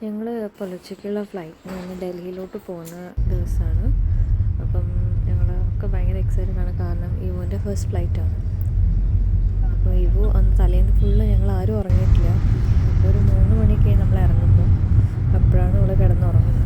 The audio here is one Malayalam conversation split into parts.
ഞങ്ങൾ പുലർച്ചയ്ക്കുള്ള ഫ്ലൈറ്റിന് വന്ന് ഡൽഹിയിലോട്ട് പോകുന്ന ദിവസമാണ്. അപ്പം ഞങ്ങളൊക്കെ ഭയങ്കര എക്സൈറ്റഡ് ആണ്, കാരണം ഇവുവിൻ്റെ ഫസ്റ്റ് ഫ്ലൈറ്റാണ്. അപ്പോൾ ഇവു അന്ന് തലേന്ന് ഫുള്ള് ഞങ്ങൾ ആരും ഉറങ്ങിയിട്ടില്ല. അപ്പോൾ ഒരു 3 മണിയൊക്കെ നമ്മൾ ഇറങ്ങുമ്പോൾ അപ്പോഴാണ് ഇവിടെ കിടന്നുറങ്ങുന്നത്.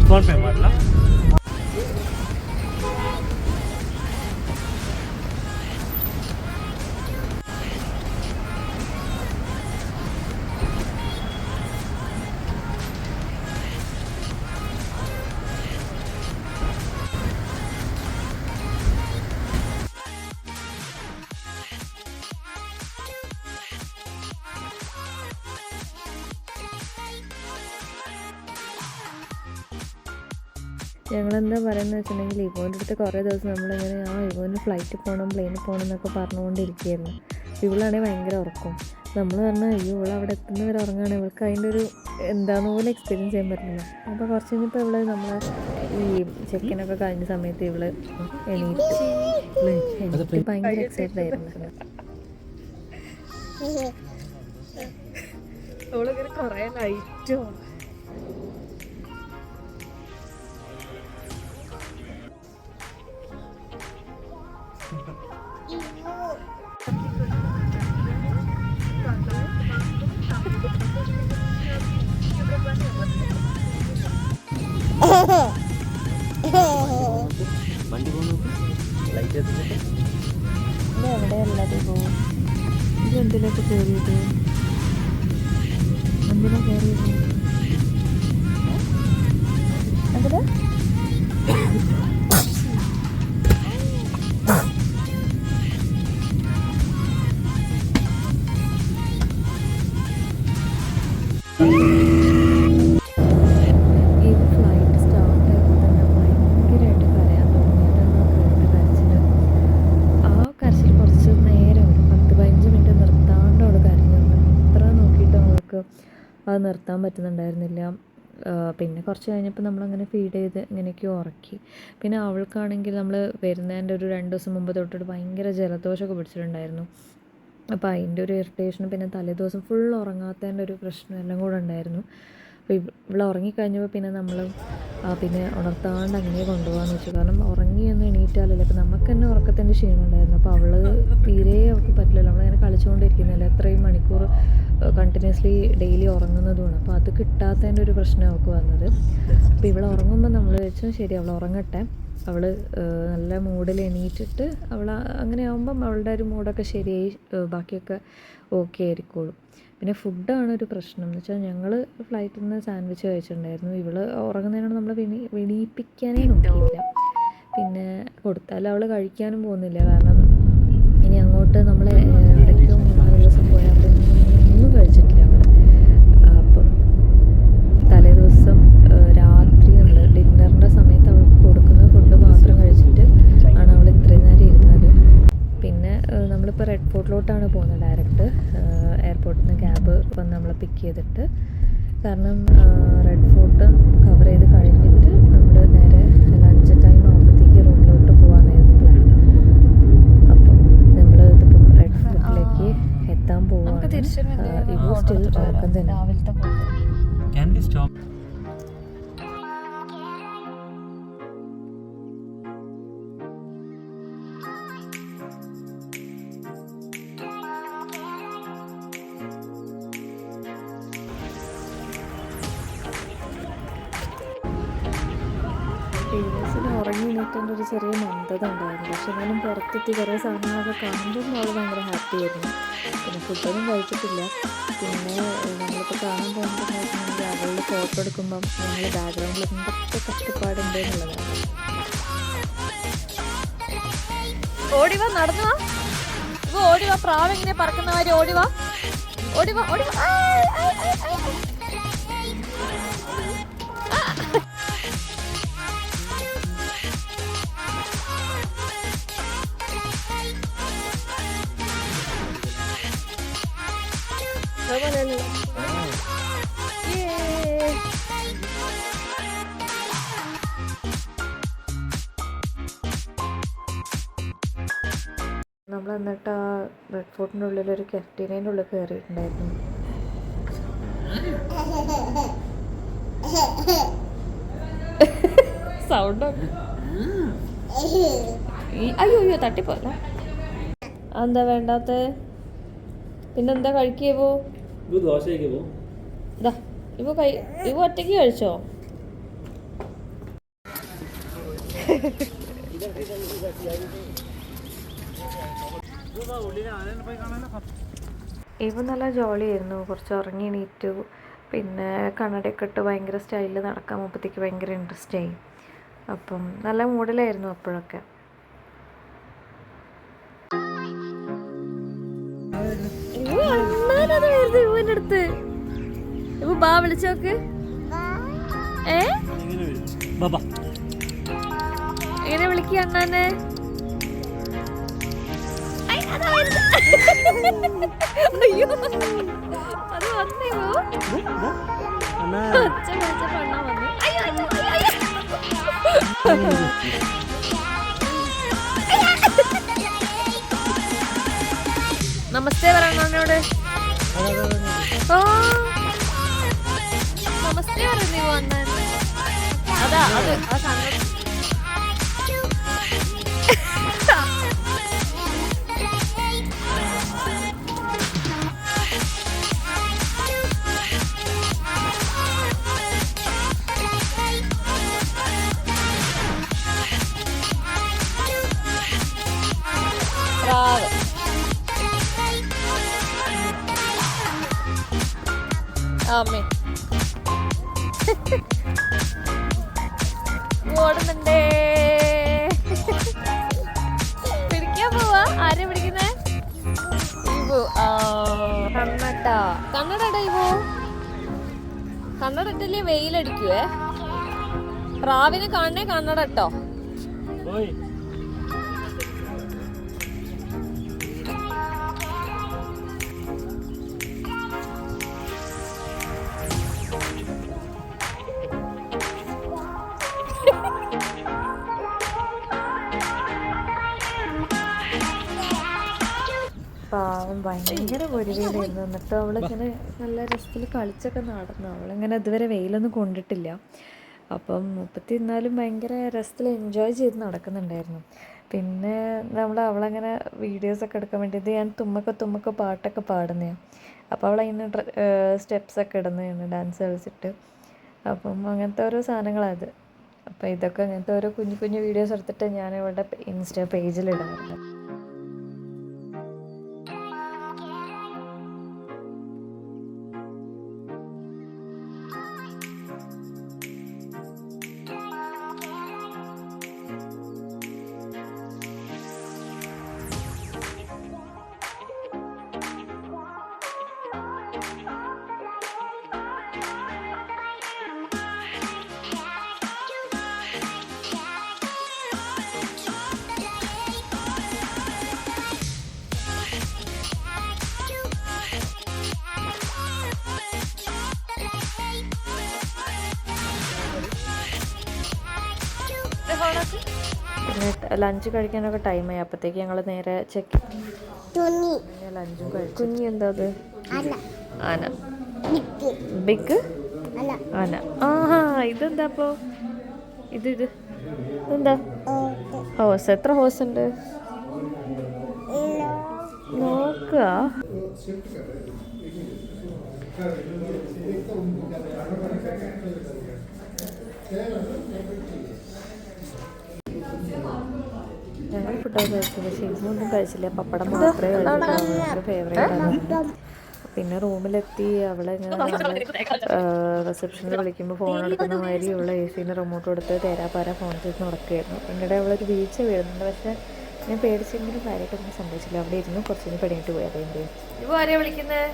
फोन पे मारला ഞങ്ങളെന്താ പറയുന്നത് വെച്ചിട്ടുണ്ടെങ്കിൽ ഇവോൻ്റെ അടുത്ത് കുറേ ദിവസം നമ്മളിങ്ങനെ ഇവോന് ഫ്ലൈറ്റിൽ പോകണം, പ്ലെയിനിൽ പോകണം എന്നൊക്കെ പറഞ്ഞുകൊണ്ടിരിക്കുകയായിരുന്നു. ഇവളാണെങ്കിൽ ഭയങ്കര ഉറക്കും. നമ്മൾ പറഞ്ഞാൽ ഇവിടെ അവിടെ എത്തുന്നവരെ ഉറങ്ങുകയാണ്, ഇവൾക്ക് അതിൻ്റെ ഒരു എന്താണെന്ന് പോലും എക്സ്പീരിയൻസ് ചെയ്യാൻ പറ്റില്ല. അപ്പോൾ കുറച്ച് കഴിഞ്ഞപ്പോൾ ഇവള് നമ്മൾ ഈ ചെക്കിനൊക്കെ കഴിഞ്ഞ സമയത്ത് ഇവള് എനിക്ക് ഭയങ്കര എക്സൈറ്റഡ് ആയിരുന്നു. അവളിങ്ങനെ കുറേ ലൈറ്റോ വണ്ടി പോകുന്നു ലൈറ്റ് എവിടെ അല്ലാതെ പോകും. ഇതെന്തിലൊക്കെ കയറിയത്, എന്തിനാ കയറിയത് അതില്? അത് നിർത്താൻ പറ്റുന്നുണ്ടായിരുന്നില്ല. പിന്നെ കുറച്ച് കഴിഞ്ഞപ്പോൾ നമ്മളങ്ങനെ ഫീഡ് ചെയ്ത് ഇങ്ങനെയൊക്കെയോ ഉറക്കി. പിന്നെ അവൾക്കാണെങ്കിൽ നമ്മൾ വരുന്നതിൻ്റെ ഒരു 2 ദിവസം മുമ്പ് തൊട്ടിട്ട് ഭയങ്കര ജലദോഷമൊക്കെ പിടിച്ചിട്ടുണ്ടായിരുന്നു. അപ്പോൾ അതിൻ്റെ ഒരു ഇറിറ്റേഷനും പിന്നെ തലേദിവസം ഫുൾ ഉറങ്ങാത്തതിൻ്റെ ഒരു പ്രശ്നം എല്ലാം കൂടെ ഉണ്ടായിരുന്നു. അപ്പോൾ ഇവിടെ ഉറങ്ങിക്കഴിഞ്ഞപ്പോൾ പിന്നെ നമ്മൾ പിന്നെ ഉണർത്താണ്ട് അങ്ങനെ കൊണ്ടുപോകാമെന്ന് വെച്ചു. കാരണം ഉറങ്ങിയൊന്നും എണീറ്റാലല്ലേ, അപ്പോൾ നമുക്ക് തന്നെ ഉറക്കത്തിൻ്റെ ക്ഷീണം ഉണ്ടായിരുന്നു. അപ്പോൾ അവൾ തീരെ അവൾക്ക് പറ്റില്ലല്ലോ, നമ്മളിങ്ങനെ കളിച്ചുകൊണ്ടിരിക്കുന്നില്ല, എത്രയും മണിക്കൂർ കണ്ടിന്യൂസ്ലി ഡെയിലി ഉറങ്ങുന്നതുമാണ്. അപ്പോൾ അത് കിട്ടാത്തതിൻ്റെ ഒരു പ്രശ്നം അവൾക്ക് വന്നത്. അപ്പോൾ ഇവൾ ഉറങ്ങുമ്പോൾ നമ്മൾ വെച്ചാൽ ശരി അവൾ ഉറങ്ങട്ടെ, അവൾ നല്ല മൂഡിൽ എണീറ്റിട്ട് അവൾ അങ്ങനെ ആകുമ്പം അവളുടെ ഒരു മൂഡൊക്കെ ശരിയായി ബാക്കിയൊക്കെ ഓക്കെ ആയിരിക്കുള്ളൂ. പിന്നെ ഫുഡാണ് ഒരു പ്രശ്നം എന്ന് വെച്ചാൽ ഞങ്ങൾ ഫ്ലൈറ്റിൽ നിന്ന് സാൻഡ്വിച്ച് കഴിച്ചിട്ടുണ്ടായിരുന്നു. ഇവൾ ഉറങ്ങുന്നതിനോട് നമ്മൾ വിണിയിപ്പിക്കാനേ നോക്കിയില്ല. പിന്നെ കൊടുത്താലും അവൾ കഴിക്കാനും പോകുന്നില്ല, കാരണം ഇനി അങ്ങോട്ട് നമ്മൾ എവിടേക്കും 3-4 ദിവസം പോയാൽ ഒന്നും കഴിച്ചിട്ടില്ല അവൾ. അപ്പം തലേ ദിവസം രാത്രി നമ്മൾ ഡിന്നറിൻ്റെ സമയത്ത് അവൾക്ക് കൊടുക്കുന്ന ഫുഡ് മാത്രം കഴിച്ചിട്ട് ആണ് അവൾ ഇത്രയും നേരം ഇരുന്നത്. പിന്നെ നമ്മളിപ്പോൾ റെഡ് ഫോർട്ടിലോട്ടാണ് പോകുന്നത് ഡയറക്റ്റ്. എയർപോർട്ടിൽ നിന്ന് ക്യാബ് വന്ന് നമ്മളെ പിക്ക് ചെയ്തിട്ട്, കാരണം റെഡ് ഫോർട്ട് കവർ ചെയ്ത് കഴിഞ്ഞിട്ട് നമ്മൾ നേരെ ലഞ്ച് ടൈം ആകുമ്പോഴത്തേക്ക് റൂമിലോട്ട് പോകാനായിരുന്നു പ്ലാൻ. അപ്പം നമ്മൾ ഇതിപ്പം റെഡ് ഫോർട്ടിലേക്ക് എത്താൻ പോവുകയാണ്. ഇവ സ്റ്റിൽ ഉറക്കം തന്നെ. Can we stop? ടീനേഴ്സിന് ഉറങ്ങി എണീറ്റേണ്ട ഒരു ചെറിയ മന്ദത ഉണ്ടായിരുന്നു. പക്ഷെ എന്നാലും പുറത്തെത്തി കുറേ സാധനങ്ങളൊക്കെ കാണുമ്പോൾ അവൾ ഭയങ്കര ഹാപ്പി ആയിരുന്നു. പിന്നെ ഫുഡൊന്നും കഴിച്ചിട്ടില്ല. പിന്നെ നമ്മളിപ്പോൾ കാണാൻ പോകുന്നതെന്ന് വെച്ചിട്ടുണ്ടെങ്കിൽ അവളുടെ ഫോട്ടോ എടുക്കുമ്പം ഞങ്ങൾ ബാക്ക്ഗ്രൗണ്ടിൽ എന്തൊക്കെ കഷ്ടപ്പാടുണ്ട് എന്നുള്ളതാണ്. ഓടിവാ നടന്നു വാ, ഓടി ഓടിവാ, പ്രാവ് എങ്ങനെ പറക്കുന്ന മാതിരി ഓടിവാ, ഓടിവാ, ഓടിവാ. നമ്മൾ എന്നിട്ട് ആ റെഡ് ഫോർട്ടിൻ്റെ ഉള്ളിൽ ഒരു കെഫ്റ്റീരിയൻ്റെ ഉള്ളിൽ കയറിയിട്ടുണ്ടായിരുന്നു. സൗണ്ട് അയ്യോ അയ്യോ തട്ടിപ്പോലെ. എന്താ വേണ്ടാത്ത? പിന്നെന്താ കഴിക്കോ? ഇവ ഒറ്റയ്ക്ക് കഴിച്ചോ? ഇവ നല്ല ജോളിയായിരുന്നു. കുറച്ച് ഉറങ്ങി എണീറ്റു. പിന്നെ കണ്ണടയൊക്കെ ഇട്ട് ഭയങ്കര സ്റ്റൈലിൽ നടക്കാൻ മുമ്പത്തേക്ക് ഭയങ്കര ഇൻട്രസ്റ്റ് ആയി. അപ്പം നല്ല മൂഡിലായിരുന്നു അപ്പോഴൊക്കെ. ഇവന്റെ അടുത്ത് ഇവ ബാ വിളിച്ചോക്ക്. എങ്ങനെ വിളിക്കുക അണ്ണാനെ? അയ്യോ അത് വന്നിവോ ഒച്ച വിളിച്ചപ്പോ അണ്ണാ വന്നു. നമസ്തേ പറയണ അണ്ണനോട്. ഓ നമസ്തേ പറയുന്നോ അണ്ണൻ? അതാ അത് ആ സാധനം. അമ്മേ ഓടുന്നുണ്ടേ. പിടിക്കാൻ പോവാ. ആരെ പിടിക്കുന്നേ? കണ്ണട ഇവോ. കണ്ണട ഇട്ടല്ലേ വെയിലടിക്കുവേ. പ്രാവിന് കാണണേ കണ്ണട ഇട്ടോ. പാവം ഭയങ്കര പൊരിവയിലായിരുന്നു. എന്നിട്ട് അവളിങ്ങനെ നല്ല രസത്തിൽ കളിച്ചൊക്കെ നടന്നു. അവളിങ്ങനെ ഇതുവരെ വെയിലൊന്നും കൊണ്ടിട്ടില്ല. അപ്പം മുപ്പത്തി എന്നാലും ഭയങ്കര രസത്തിൽ എൻജോയ് ചെയ്ത് നടക്കുന്നുണ്ടായിരുന്നു. പിന്നെ അവളങ്ങനെ വീഡിയോസൊക്കെ എടുക്കാൻ വേണ്ടിയിട്ട് ഞാൻ തുമ്മക്ക പാട്ടൊക്കെ പാടുന്നതാണ്. അപ്പോൾ അവളതിന് സ്റ്റെപ്സൊക്കെ ഇടുന്നതാണ് ഡാൻസ് കളിച്ചിട്ട്. അപ്പം അങ്ങനത്തെ ഓരോ സാധനങ്ങളത്. അപ്പോൾ ഇതൊക്കെ അങ്ങനത്തെ ഓരോ കുഞ്ഞു കുഞ്ഞു വീഡിയോസ് എടുത്തിട്ട് ഞാൻ ഇവളുടെ ഇൻസ്റ്റാ പേജിലിടാറുണ്ട്. പിന്നെ ലഞ്ച് കഴിക്കാനൊക്കെ ടൈമായി. അപ്പോഴത്തേക്ക് ഞങ്ങൾ നേരെ ചെക്ക് ലഞ്ചും കഴിച്ചു. കുഞ്ഞി എന്താ അത്? ആന. ബിഗ് ആന. ആഹാ ഇതെന്താ അപ്പോൾ? ഇതെന്താ? ഹോസ്. എത്ര ഹോസ് ഉണ്ട് നോക്കുക. ഞങ്ങൾ ഫുഡൊക്കെ കഴിച്ചു. പക്ഷേ ഇതൊന്നും കഴിച്ചില്ല. പപ്പടം മാത്രമേ കഴിച്ചിട്ടുള്ളൂ. ഫേവറേറ്റ് ആണ്. പിന്നെ റൂമിലെത്തി അവളെങ്ങനെ റിസപ്ഷനിൽ വിളിക്കുമ്പോൾ ഫോൺ എടുക്കുന്ന മാതിരി അവളെ AC റിമോട്ട് കൊടുത്ത് തേരാപ്പാര ഫോൺ ചെയ്ത് നടക്കുകയായിരുന്നു. പിന്നീട് അവളൊരു വീഴ്ച വീഴുന്നുണ്ട്. പക്ഷേ ഞാൻ പേടിച്ചെങ്കിലും കാര്യമായിട്ടൊന്നും സംഭവിച്ചില്ല. അവിടെ ഇരുന്ന് കുറച്ച് കഴിഞ്ഞ് പടിയിട്ട് പോയി. അതേണ്ടേ ഇപ്പോൾ ആരെയാണ് വിളിക്കുന്നത്?